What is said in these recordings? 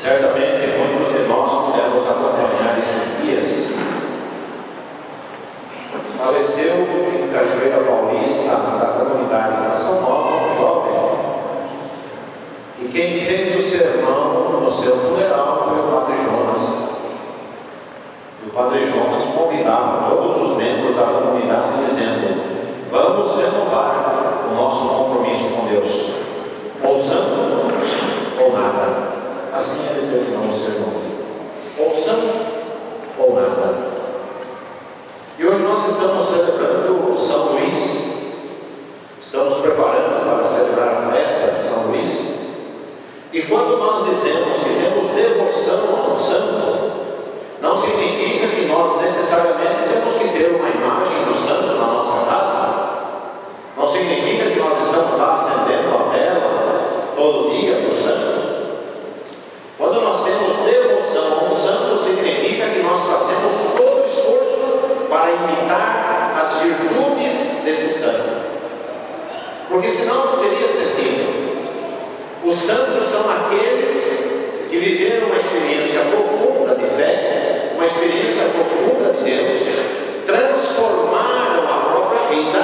Certamente muitos de nós pudemos acompanhar esses dias. Faleceu em Cachoeira Paulista, da comunidade Canção Nova, um jovem. E quem fez o sermão no seu funeral foi o Padre Jonas. E o Padre Jonas convidava todos os membros da comunidade dizendo: vamos renovar o nosso compromisso com Deus, ou santo ou nada. Assim ele terminou o sermão: ou santo ou nada. E hoje nós estamos celebrando São Luís, estamos preparando para celebrar a festa de São Luís. E quando nós dizemos que temos devoção a um santo, não significa que nós necessariamente temos que ter uma imagem do santo na nossa casa. Não significa que nós estamos lá acendendo a vela todo dia do santo. Quando nós temos devoção a um santo, significa que nós fazemos todo o esforço para imitar as virtudes desse santo. Porque senão não teria sentido. Os santos são aqueles que viveram uma experiência profunda de fé, uma experiência profunda de Deus, transformaram a própria vida,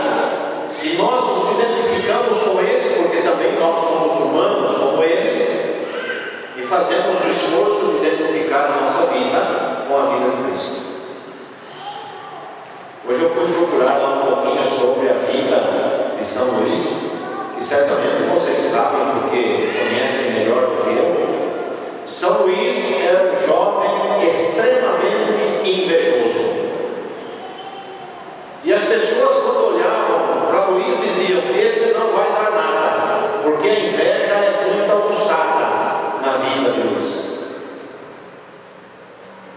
e nós nos identificamos com eles, porque também nós somos humanos como eles, e fazemos o esforço de identificar a nossa vida com a vida de Cristo. Hoje eu fui procurar lá um pouquinho sobre a vida de São Luís, que certamente vocês sabem, porque conhecem melhor do que eu. São Luís era um jovem extremamente invejoso. E as pessoas, quando olhavam para Luís, diziam: esse não vai dar nada, porque a inveja é muito aguçada na vida de Luís.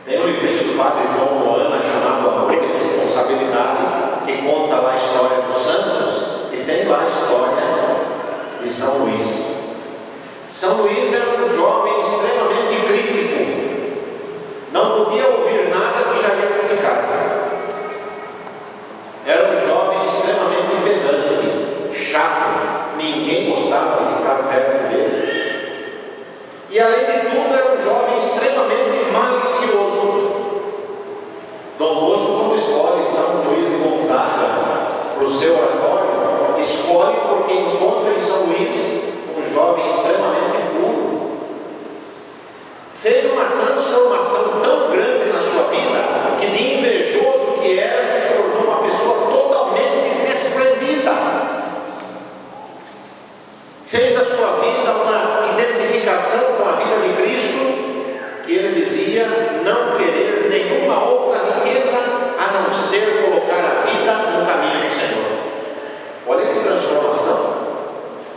Tem um livrinho do Padre João Moana chamado Amor e Responsabilidade, que conta lá a história dos santos, e tem lá a história de São Luís. São Luís era um jovem extremamente crítico, não podia ouvir nada que já ia criticar. Era um jovem extremamente pedante, chato, ninguém gostava de ficar perto dele. E além de tudo, era um jovem extremamente malicioso. Dom Bosco, quando escolhe São Luís de Gonzaga para o seu oratório, escolhe porque encontra em São Luís um jovem extremamente puro. Fez uma transformação tão grande na sua vida, que de invejoso que era, se tornou uma pessoa totalmente desprendida. Fez da sua vida uma identificação com a vida de Cristo, que ele dizia não querer nenhuma outra riqueza a não ser colocar a vida no caminho do Senhor. Olha que transformação.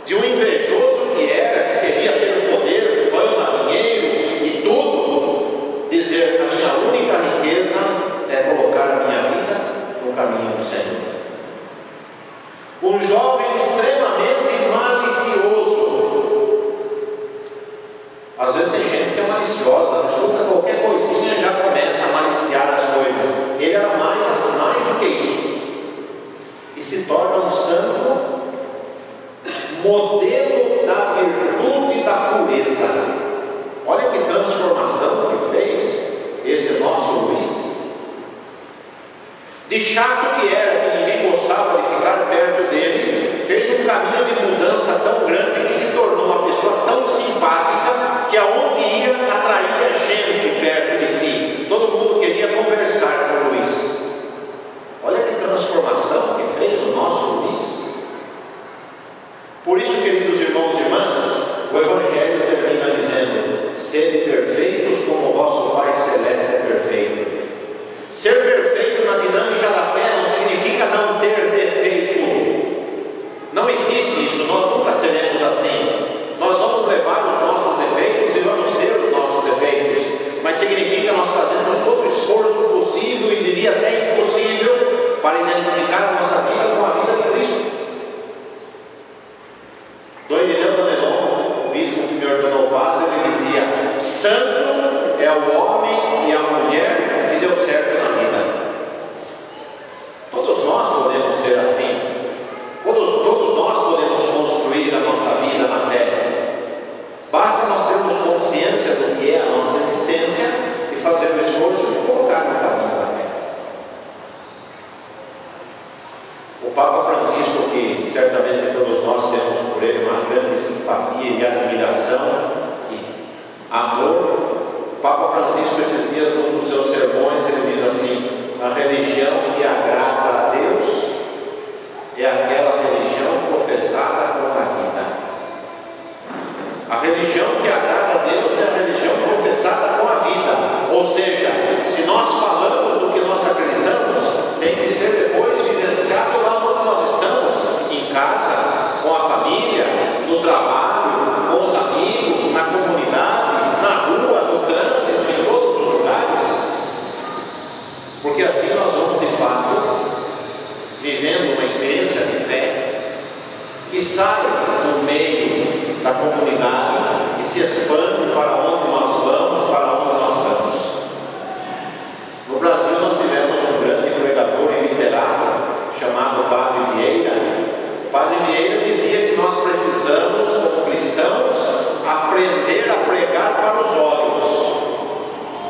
De um invejoso que era, que queria ter o poder, fama, dinheiro e tudo, dizer: a minha única riqueza é colocar a minha vida no caminho do Senhor. Um jovem extremamente malicioso. Às vezes tem gente que é maliciosa, não escuta qualquer coisinha e já começa a maliciar as coisas. Ele era mais do que isso. E se torna um santo, modelo da virtude e da pureza. Olha que transformação que fez esse nosso Luís. De chato que era, que ninguém gostava de ficar perto dele, fez um caminho de mudança tão grande que se tornou uma pessoa tão simpática que aonde ia atraía gente perto de si. Todo mundo queria conversar com o Luís. Olha que transformação que fez o nosso Luís. Por isso, queridos irmãos e irmãs, o Evangelho termina dizendo: sede perfeitos como o vosso Pai Celeste é perfeito. Ser perfeito na dinâmica da fé não significa não ter defeito. Não existe isso, nós nunca seremos assim. Nós vamos levar os nossos defeitos e vamos ter os nossos defeitos, mas significa nós fazermos todo o esforço possível, e diria até impossível, para identificar a nossa vida com a vida de Cristo. Dom Irineu da Menon, o bispo que me ordenou padre, ele dizia: santo é o homem e a mulher que deu certo na vida. Todos nós podemos ser assim. Todos nós podemos construir a nossa vida na fé. Basta nós termos consciência do que é religião que agrada a Deus é a religião professada com a vida. Ou seja, se nós falamos do que nós acreditamos, tem que ser depois vivenciado lá onde nós estamos, em casa, com a família, no trabalho, com os amigos, na comunidade, na rua, no trânsito, em todos os lugares. Porque assim nós vamos, de fato, vivendo uma experiência de fé que sai do meio da comunidade e se expande para onde nós vamos, para onde nós estamos. No Brasil nós tivemos um grande pregador e literato chamado Padre Vieira. O Padre Vieira dizia que nós precisamos, como cristãos, aprender a pregar para os olhos,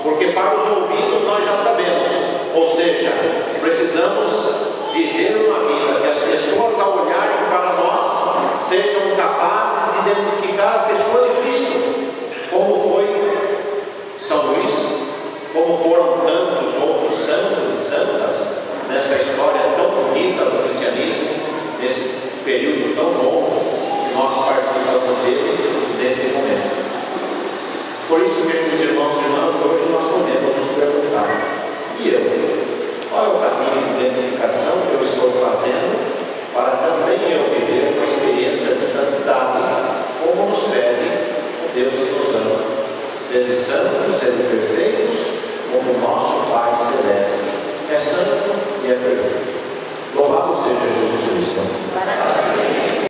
porque para os ouvidos nós já sabemos. Ou seja, precisamos viver uma vida que as pessoas, ao olharem para nós, sejam capazes de identificar a pessoa de Cristo, como foi São Luís, como foram tantos outros santos e santas nessa história tão bonita do cristianismo, nesse período tão longo que nós participamos dele nesse momento. Por isso, meus irmãos e irmãs, hoje nós podemos nos perguntar: e eu? Qual é o caminho de identificação que eu estou fazendo para também eu viver uma experiência de santidade, como nos pede o Deus que nos ama? Sede santos, sede perfeitos, como o nosso Pai Celeste é santo e é perfeito.